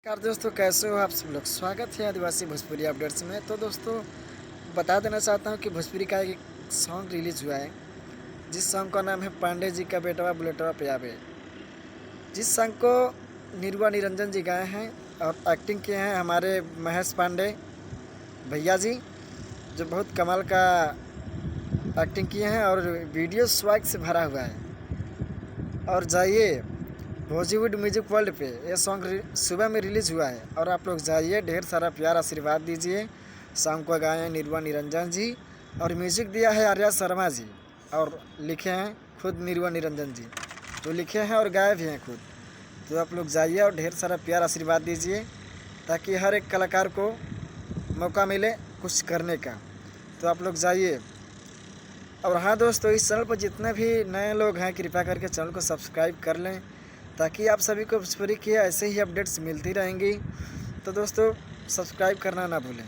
नमस्कार दोस्तों, कैसे हो आप सब लोग। स्वागत है आदिवासी भोजपुरी अपडेट्स में। तो दोस्तों, बता देना चाहता हूँ कि भोजपुरी का एक सॉन्ग रिलीज हुआ है, जिस सॉन्ग का नाम है पांडे जी का बेटवा बुलेटवा पे आवे। जिस सॉन्ग को निर्वा निरंजन जी गाए हैं और एक्टिंग किए हैं हमारे महेश पांडे भैया जी, जो बहुत कमाल का एक्टिंग किए हैं और वीडियो स्वैग से भरा हुआ है। और जाइए बॉलीवुड म्यूजिक वर्ल्ड पे ये सॉन्ग सुबह में रिलीज़ हुआ है और आप लोग जाइए, ढेर सारा प्यार आशीर्वाद दीजिए। सॉन्ग को गाए हैं निर्वा निरंजन जी और म्यूजिक दिया है आर्या शर्मा जी और लिखे हैं खुद निर्वा निरंजन जी, जो लिखे हैं और गाए भी हैं खुद। तो आप लोग जाइए और ढेर सारा प्यार आशीर्वाद दीजिए ताकि हर एक कलाकार को मौका मिले कुछ करने का। तो आप लोग जाइए। और हाँ दोस्तों, इस चैनल पर जितने भी नए लोग हैं कृपया करके चैनल को सब्सक्राइब कर लें ताकि आप सभी को भोजपुरी की ऐसे ही अपडेट्स मिलती रहेंगी। तो दोस्तों, सब्सक्राइब करना ना भूलें।